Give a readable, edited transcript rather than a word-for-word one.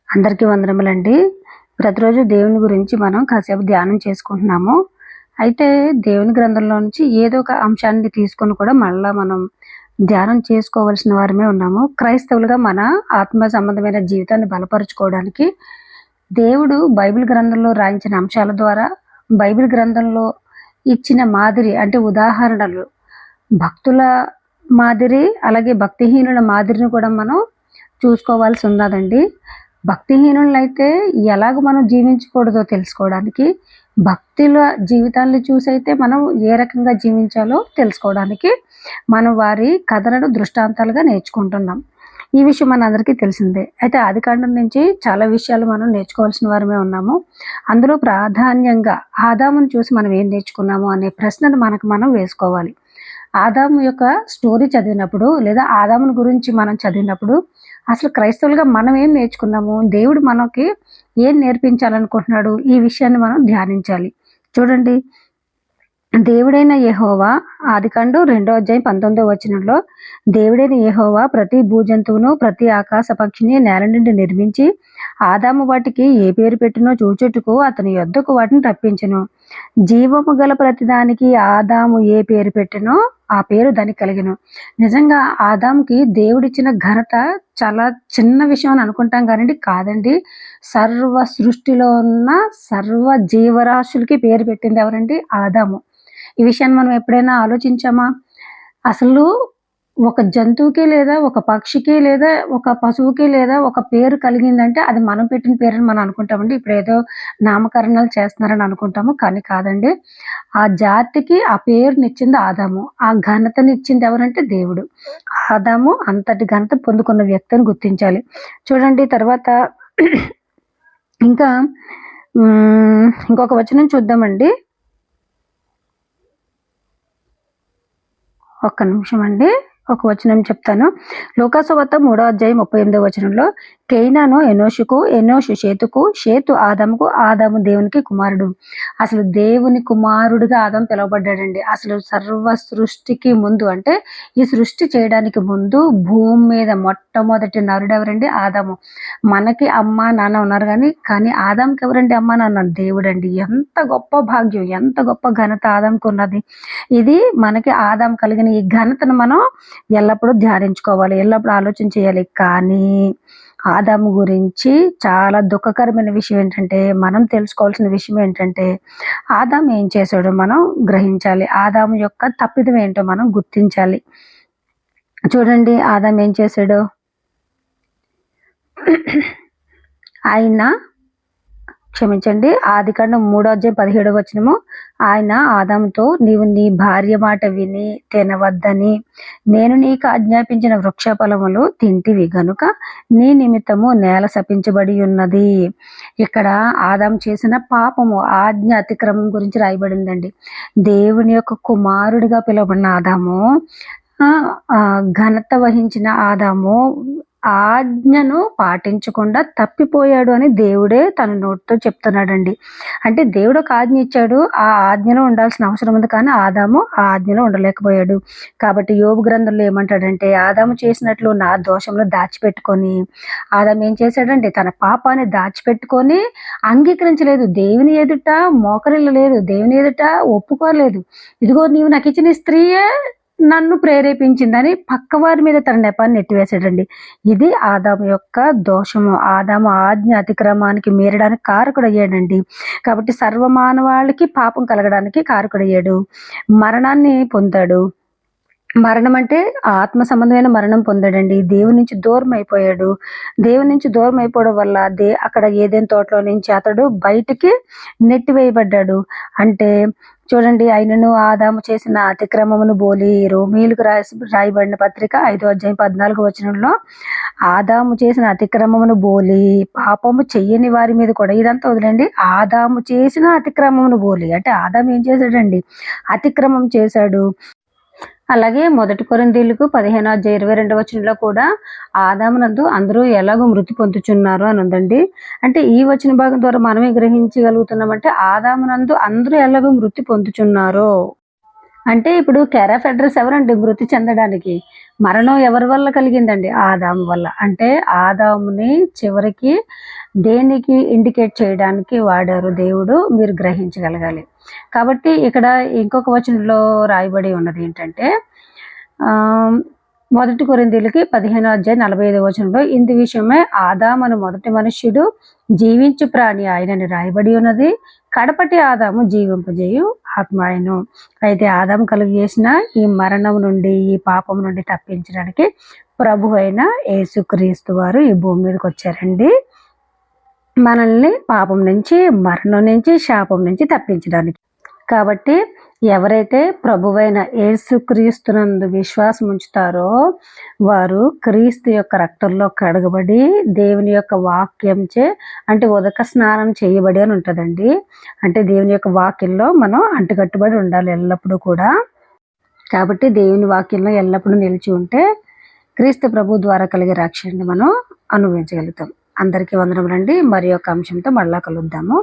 అందరికీ వందనములండి. ప్రతిరోజు దేవుని గురించి మనం కాసేపు ధ్యానం చేసుకుంటున్నాము. అయితే దేవుని గ్రంథంలో నుంచి ఏదో ఒక అంశాన్ని తీసుకొని కూడా మళ్ళా మనం ధ్యానం చేసుకోవాల్సిన వారమే ఉన్నాము. క్రైస్తవులుగా మన ఆత్మ సంబంధమైన జీవితాన్ని బలపరుచుకోవడానికి దేవుడు బైబిల్ గ్రంథంలో రాయించిన అంశాల ద్వారా, బైబిల్ గ్రంథంలో ఇచ్చిన మాదిరి అంటే ఉదాహరణలు, భక్తుల మాదిరి అలాగే భక్తిహీనుల మాదిరిని కూడా మనం చూసుకోవాల్సి ఉన్నదండి. భక్తిహీనులైతే ఎలాగ మనం జీవించకూడదో తెలుసుకోవడానికి, భక్తుల జీవితాన్ని చూసైతే మనం ఏ రకంగా జీవించాలో తెలుసుకోవడానికి మనం వారి కథలను దృష్టాంతాలుగా నేర్చుకుంటున్నాం. ఈ విషయం మనందరికీ తెలిసిందే. అయితే ఆదికాండం నుంచి చాలా విషయాలు మనం నేర్చుకోవాల్సిన వారమే ఉన్నాము. అందులో ప్రాధాన్యంగా ఆదామును చూసి మనం ఏం నేర్చుకున్నాము అనే ప్రశ్నను మనకు మనం వేసుకోవాలి. ఆదాము యొక్క స్టోరీ చదివినప్పుడు లేదా ఆదాముని గురించి మనం చదివినప్పుడు అసలు క్రైస్తవులుగా మనం ఏం నేర్చుకున్నాము, దేవుడు మనకి ఏం నేర్పించాలనుకుంటున్నాడు, ఈ విషయాన్ని మనం ధ్యానించాలి. చూడండి, దేవుడైన యెహోవా ఆదికాండం 2:19 దేవుడైన యెహోవా ప్రతి భూజంతువును ప్రతి ఆకాశ పక్షిని నేల నుండి నిర్మించి ఆదాము వాటికి ఏ పేరు పెట్టినో చూచుటకు అతని యొద్దకు వాటిని రప్పించెను. జీవము గల ప్రతిదానికి ఆదాము ఏ పేరు పెట్టినో ఆ పేరు దానికి కలిగెను. నిజంగా ఆదాముకి దేవుడిచ్చిన ఘనత చాలా చిన్న విషయం అని అనుకుంటాం కానండి, కాదండి. సర్వ సృష్టిలో ఉన్న సర్వ జీవరాశులకి పేరు పెట్టింది ఎవరండి? ఆదాము. ఈ విషయాన్ని మనం ఎప్పుడైనా ఆలోచించామా? అసలు ఒక జంతువుకి లేదా ఒక పక్షికి లేదా ఒక పశువుకి లేదా ఒక పేరు కలిగిందంటే అది మనం పెట్టిన పేరని మనం అనుకుంటామండి. ఇప్పుడు ఏదో నామకరణాలు చేస్తున్నారని అనుకుంటాము, కానీ కాదండి. ఆ జాతికి ఆ పేరునిచ్చింది ఆదాము. ఆ ఘనతనిచ్చింది ఎవరంటే దేవుడు. ఆదాము అంతటి ఘనత పొందుకున్న వ్యక్తిని గుర్తించాలి. చూడండి తర్వాత ఇంకా ఇంకొక వచనం చూద్దామండి. ఒక్క నిమిషం అండి, ఒక వచనం చెప్తాను. లూకాసువార్త 3:38 కేయినాను ఎనోషుకు, ఎనోషు షేతుకు, షేతు ఆదాముకు, ఆదాము దేవునికి కుమారుడు. అసలు దేవుని కుమారుడిగా ఆదాము పిలువబడ్డాడండి. అసలు సర్వ సృష్టికి ముందు అంటే ఈ సృష్టి చేయడానికి ముందు భూమి మీద మొట్టమొదటి నరుడు ఎవరండి? ఆదాము. మనకి అమ్మ నాన్న ఉన్నారు కానీ ఆదాముకి ఎవరండి అమ్మ నాన్న? దేవుడండి. ఎంత గొప్ప భాగ్యం, ఎంత గొప్ప ఘనత ఆదాముకు ఉన్నది. ఇది మనకి ఆదాము కలిగిన ఈ ఘనతను మనం ఎల్లప్పుడూ ధ్యానించుకోవాలి, ఎల్లప్పుడూ ఆలోచన చేయాలి. కానీ ఆదాము గురించి చాలా దుఃఖకరమైన విషయం ఏంటంటే, మనం తెలుసుకోవాల్సిన విషయం ఏంటంటే, ఆదాము ఏం చేశాడో మనం గ్రహించాలి. ఆదాము యొక్క తప్పిదం ఏంటో మనం గుర్తించాలి. చూడండి, ఆదాము ఏం చేశాడో. క్షమించండి, ఆదికాండం 3:17 ఆయన ఆదాముతో, నీవు నీ భార్య మాట విని తినవద్దని నేను నీకు ఆజ్ఞాపించిన వృక్ష ఫలములు తింటివి గనుక నీ నిమిత్తము నేల శపించబడి ఉన్నది. ఇక్కడ ఆదాము చేసిన పాపము, ఆజ్ఞ అతిక్రమం గురించి రాయబడిందండి. దేవుని యొక్క కుమారుడిగా పిలువబడిన ఆదాము, ఘనత వహించిన ఆదాము ఆజ్ఞను పాటించకుండా తప్పిపోయాడు అని దేవుడే తన నోటితో చెప్తున్నాడండి. అంటే దేవుడు ఒక ఆజ్ఞ ఇచ్చాడు, ఆ ఆజ్ఞలో ఉండాల్సిన అవసరం ఉంది, కానీ ఆదాము ఆ ఆజ్ఞలో ఉండలేకపోయాడు. కాబట్టి యోబు గ్రంథంలో ఏమంటాడంటే, ఆదాము చేసినట్లు నా దోషంలో దాచిపెట్టుకొని, ఆదాము ఏం చేశాడంటే తన పాపాన్ని దాచిపెట్టుకొని అంగీకరించలేదు. దేవుని ఎదుట మోకరిల్లలేదు, దేవుని ఎదుట ఒప్పుకోలేదు. ఇదిగో నీవు నాకు ఇచ్చిన స్త్రీయే నన్ను ప్రేరేపించిందని పక్కవారి మీద తన నెపాన్ని నెట్టివేశాడండి. ఇది ఆదాము యొక్క దోషము. ఆదాము ఆజ్ఞ అతిక్రమానికి మీరడానికి కారకుడయ్యాడండి. కాబట్టి సర్వమానవాళికి పాపం కలగడానికి కారకుడయ్యాడు. మరణాన్ని పొందాడు. మరణం అంటే ఆత్మ సంబంధమైన మరణం పొందాడండి. దేవుని నుంచి దూరం అయిపోయాడు. దేవుని నుంచి దూరం అయిపోవడం వల్ల అక్కడ ఏదైనా తోటలో నుంచి అతడు బయటికి నెట్టివేయబడ్డాడు. అంటే చూడండి, ఆయనను ఆదాము చేసిన అతిక్రమమును బోలి రోమీయులకు రాయబడిన పత్రిక 5:14 ఆదాము చేసిన అతిక్రమమును బోలి పాపము చెయ్యని వారి మీద కూడా, ఇదంతా వదిలేండి, ఆదాము చేసిన అతిక్రమమును బోలి అంటే ఆదాము ఏం చేశాడండి? అతిక్రమం చేశాడు. అలాగే 1 కొరింథీయులకు 15:22 కూడా ఆదామునందు అందరూ ఎలాగో మృతి పొందుచున్నారు అని ఉందండి. అంటే ఈ వచన భాగం ద్వారా మనమే గ్రహించగలుగుతున్నామంటే ఆదామునందు అందరూ ఎలాగో మృతి పొందుచున్నారు అంటే ఇప్పుడు కేర్ ఆఫ్ అడ్రస్ ఎవరండి మృతి చెందడానికి? మరణం ఎవరి వల్ల కలిగిందండి? ఆదాము వల్ల. అంటే ఆదాముని చివరికి దేనికి ఇండికేట్ చేయడానికి వాడారు దేవుడు, మీరు గ్రహించగలగాలి. కాబట్టి ఇక్కడ ఇంకొక వచనంలో రాయబడి ఉన్నది ఏంటంటే, మొదటి కొరింథీయులకి 15:45 వచనంలో, ఇందు విషయమై ఆదామను మొదటి మనుష్యుడు జీవించు ప్రాణి ఆయనని రాయబడి ఉన్నది, కడపటి ఆదాము జీవింపజేయు ఆత్మ ఆయను. అయితే ఆదాము కలుగు చేసిన ఈ మరణం నుండి, ఈ పాపం నుండి తప్పించడానికి ప్రభు అయిన యేసుక్రీస్తు వారు ఈ భూమి మీదకి వచ్చారండి, మనల్ని పాపం నుంచి, మరణం నుంచి, శాపం నుంచి తప్పించడానికి. కాబట్టి ఎవరైతే ప్రభువైన యేసుక్రీస్తునందు విశ్వాసం ఉంచుతారో వారు క్రీస్తు యొక్క రక్తంలో కడగబడి దేవుని యొక్క వాక్యంచే, అంటే ఉదక స్నానం చేయబడి అని ఉంటుందండి. అంటే దేవుని యొక్క వాక్యంలో మనం అంటుకట్టుబడి ఉండాలి ఎల్లప్పుడూ కూడా. కాబట్టి దేవుని వాక్యంలో ఎల్లప్పుడూ నిలిచి ఉంటే క్రీస్తు ప్రభు ద్వారా కలిగే రక్షణని మనం అనుభవించగలుగుతాం. అందరికీ వందనములండి. మరి యొక్క అంశంతో మళ్ళా కలుద్దాము.